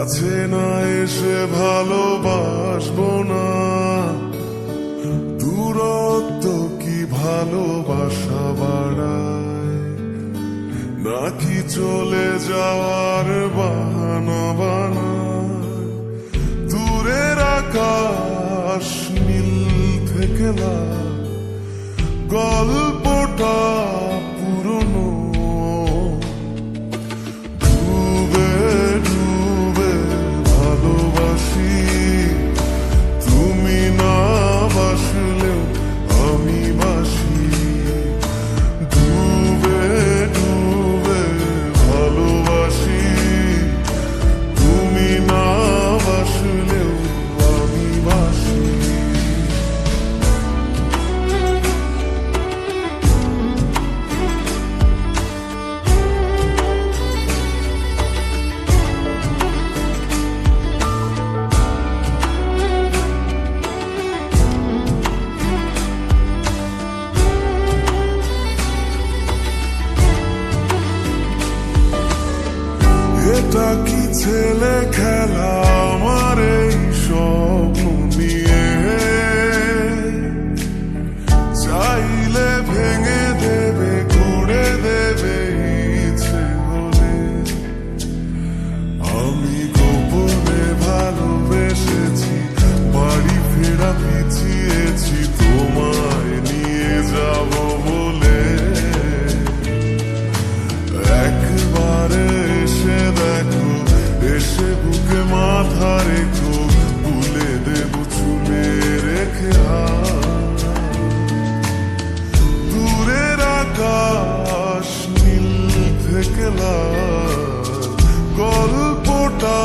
কাছে না এসে ভালোবাসবো না, দূরত্ব কি ভালোবাসা বাড়ায়, নাকি চলে যাওয়ার বাহানা বানায়। দূরের আকাশ নীল থেকে লাল, গল্পটা পুরনো, ডুবে ডুবে ভালোবাসি, তুমি না বাসলেও আমি বাসি। ডুবে ডুবে ভালোবাসি, তুমি না বাসলেও আমি বাসি। এটা কি ছেলে খেলা আমার এই স্বপ্ন নিয়ে, চাইলে ভেঙে দেবে ঘুরে দেবে ইচ্ছে হলে। আমি গোপনে ভালোবেসেছি, বাড়ি ফেরা পিছিয়েছি তোমায় নিয়ে যাব বলে। একবারে এসে দেখো, এসে বুকে মাথা রেখো, ভুলে দেব চুলে রেখে হাত। দূরের আকাশ নীল থেকে লাল, গল্পটা